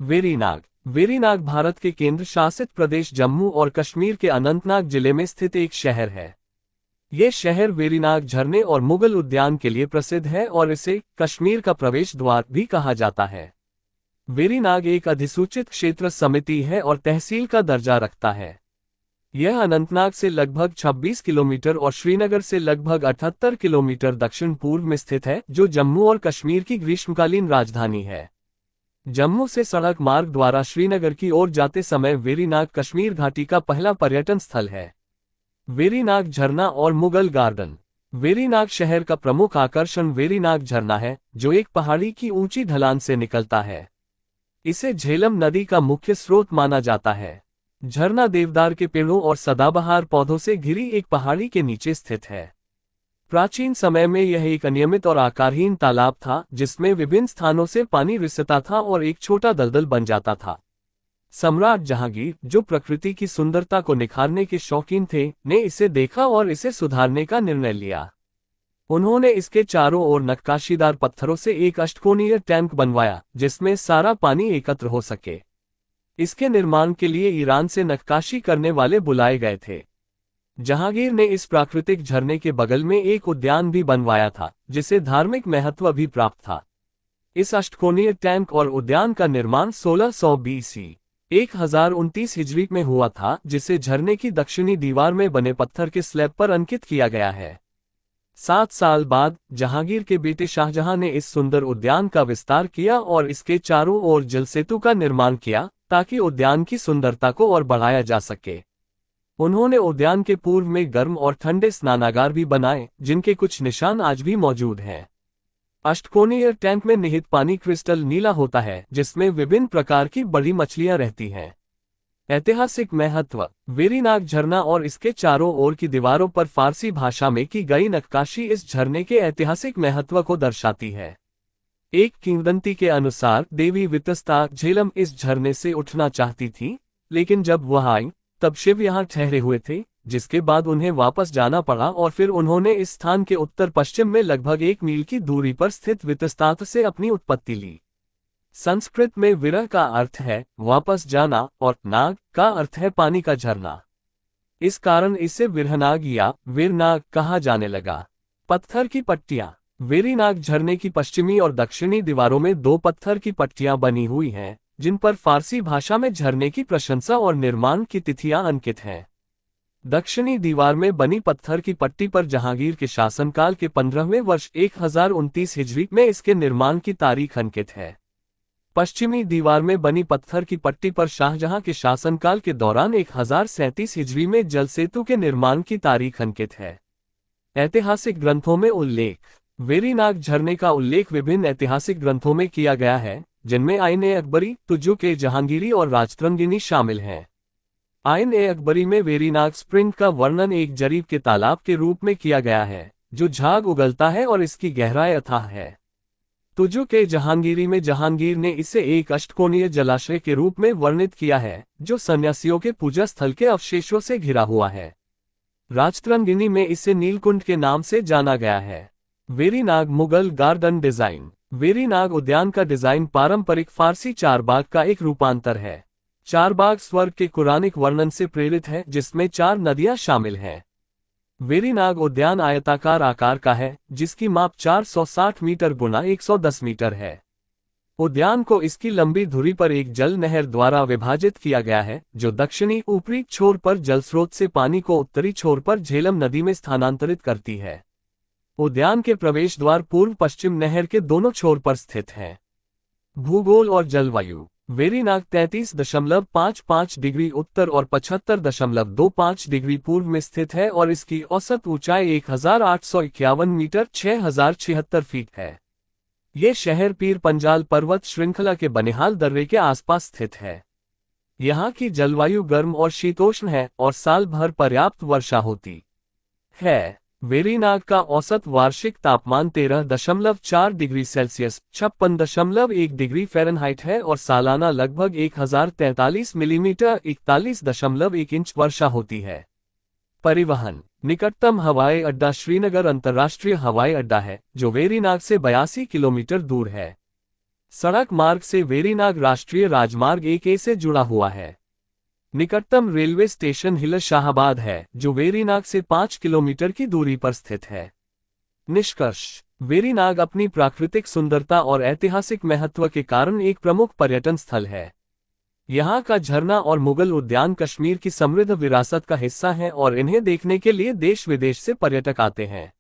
वेरीनाग। वेरीनाग भारत के केंद्र शासित प्रदेश जम्मू और कश्मीर के अनंतनाग जिले में स्थित एक शहर है। ये शहर वेरीनाग झरने और मुगल उद्यान के लिए प्रसिद्ध है और इसे कश्मीर का प्रवेश द्वार भी कहा जाता है। वेरीनाग एक अधिसूचित क्षेत्र समिति है और तहसील का दर्जा रखता है। यह अनंतनाग से लगभग 26 किलोमीटर और श्रीनगर से लगभग 78 किलोमीटर दक्षिण पूर्व में स्थित है, जो जम्मू और कश्मीर की ग्रीष्मकालीन राजधानी है। जम्मू से सड़क मार्ग द्वारा श्रीनगर की ओर जाते समय वेरीनाग कश्मीर घाटी का पहला पर्यटन स्थल है। वेरीनाग झरना और मुगल गार्डन। वेरीनाग शहर का प्रमुख आकर्षण वेरीनाग झरना है, जो एक पहाड़ी की ऊंची ढलान से निकलता है। इसे झेलम नदी का मुख्य स्रोत माना जाता है। झरना देवदार के पेड़ों और सदाबहार पौधों से घिरी एक पहाड़ी के नीचे स्थित है। प्राचीन समय में यह एक अनियमित और आकारहीन तालाब था, जिसमें विभिन्न स्थानों से पानी रिसता था और एक छोटा दलदल बन जाता था। सम्राट जहांगीर, जो प्रकृति की सुंदरता को निखारने के शौकीन थे, ने इसे देखा और इसे सुधारने का निर्णय लिया। उन्होंने इसके चारों ओर नक्काशीदार पत्थरों से एक अष्टकोणीय टैंक बनवाया, जिसमें सारा पानी एकत्र हो सके। इसके निर्माण के लिए ईरान से नक्काशी करने वाले बुलाए गए थे। जहांगीर ने इस प्राकृतिक झरने के बगल में एक उद्यान भी बनवाया था, जिसे धार्मिक महत्व भी प्राप्त था। इस अष्टकोणीय टैंक और उद्यान का निर्माण 1600 BC 1029 हिजरी में हुआ था, जिसे झरने की दक्षिणी दीवार में बने पत्थर के स्लैब पर अंकित किया गया है। 7 साल बाद जहांगीर के बेटे शाहजहां ने इस सुंदर उद्यान का विस्तार किया और इसके चारों ओर जल सेतु का निर्माण किया, ताकि उद्यान की सुंदरता को और बढ़ाया जा सके। उन्होंने उद्यान के पूर्व में गर्म और ठंडे स्नानागार भी बनाए, जिनके कुछ निशान आज भी मौजूद हैं। अष्टकोणीय टैंक में निहित पानी क्रिस्टल नीला होता है, जिसमें विभिन्न प्रकार की बड़ी मछलियां रहती हैं। ऐतिहासिक महत्व। वेरीनाग झरना और इसके चारों ओर की दीवारों पर फारसी भाषा में की गई नक्काशी इस झरने के ऐतिहासिक महत्व को दर्शाती है। एक किंवदंती के अनुसार देवी वितस्ता झेलम इस झरने से उठना चाहती थी, लेकिन जब वह आई तब शिव यहाँ ठहरे हुए थे, जिसके बाद उन्हें वापस जाना पड़ा और फिर उन्होंने इस स्थान के उत्तर पश्चिम में लगभग 1 मील की दूरी पर स्थित वितस्तात से अपनी उत्पत्ति ली। संस्कृत में विरह का अर्थ है वापस जाना और नाग का अर्थ है पानी का झरना। इस कारण इसे विरहनाग या वीरनाग कहा जाने लगा। पत्थर की पट्टियां। वेरीनाग झरने की पश्चिमी और दक्षिणी दीवारों में 2 पत्थर की पट्टियां बनी हुई हैं, जिन पर फारसी भाषा में झरने की प्रशंसा और निर्माण की तिथियां अंकित हैं। दक्षिणी दीवार में बनी पत्थर की पट्टी पर जहांगीर के शासनकाल के 15वें वर्ष 1029 हिजरी में इसके निर्माण की तारीख अंकित है। पश्चिमी दीवार में बनी पत्थर की पट्टी पर शाहजहां के शासनकाल के दौरान 1037 हिजरी में जल सेतु के निर्माण की तारीख अंकित है। ऐतिहासिक ग्रंथों में उल्लेख। वेरीनाग झरने का उल्लेख विभिन्न ऐतिहासिक ग्रंथों में किया गया है, जिनमें आईन-ए-अकबरी, तुजुक-ए-जहांगीरी और राजतरंगिणी शामिल हैं। आईन-ए-अकबरी में वेरीनाग स्प्रिंग का वर्णन एक जरीब के तालाब के रूप में किया गया है, जो झाग उगलता है और इसकी गहराई अथाह है। तुजुक-ए-जहांगीरी में जहांगीर ने इसे एक अष्टकोणीय जलाशय के रूप में वर्णित किया है, जो सन्यासियों के पूजा स्थल के अवशेषों से घिरा हुआ है। राजतरंगिणी में इसे नीलकुंड के नाम से जाना गया है। Verinag Mughal garden design. वेरीनाग उद्यान का डिजाइन पारंपरिक फारसी चारबाग का एक रूपांतर है। चारबाग स्वर्ग के कुरानिक वर्णन से प्रेरित है, जिसमें 4 नदियां शामिल हैं। वेरीनाग उद्यान आयताकार आकार का है, जिसकी माप 460 मीटर गुना 110 मीटर है। उद्यान को इसकी लंबी धुरी पर एक जल नहर द्वारा विभाजित किया गया है, जो दक्षिणी ऊपरी छोर पर जल स्रोत से पानी को उत्तरी छोर पर झेलम नदी में स्थानांतरित करती है। उद्यान के प्रवेश द्वार पूर्व पश्चिम नहर के दोनों छोर पर स्थित है। भूगोल और जलवायु। वेरीनाग 33.55 डिग्री उत्तर और 75.25 डिग्री पूर्व में स्थित है और इसकी औसत ऊंचाई 1851 मीटर 6076 फीट है। ये शहर पीर पंजाल पर्वत श्रृंखला के बनिहाल दर्रे के आसपास स्थित है। यहाँ की जलवायु गर्म और शीतोष्ण है और साल भर पर्याप्त वर्षा होती है। वेरीनाग का औसत वार्षिक तापमान 13.4 डिग्री सेल्सियस 56.1 डिग्री फ़ारेनहाइट है और सालाना लगभग 1043 मिलीमीटर 41.1 इंच वर्षा होती है। परिवहन। निकटतम हवाई अड्डा श्रीनगर अंतर्राष्ट्रीय हवाई अड्डा है, जो वेरीनाग से 82 किलोमीटर दूर है। सड़क मार्ग से वेरीनाग राष्ट्रीय राजमार्ग 1A से जुड़ा हुआ है। निकटतम रेलवे स्टेशन हिल शाहबाद है, जो वेरीनाग से 5 किलोमीटर की दूरी पर स्थित है। निष्कर्ष: वेरीनाग अपनी प्राकृतिक सुंदरता और ऐतिहासिक महत्व के कारण एक प्रमुख पर्यटन स्थल है। यहाँ का झरना और मुगल उद्यान कश्मीर की समृद्ध विरासत का हिस्सा हैं और इन्हें देखने के लिए देश विदेश से पर्यटक आते हैं।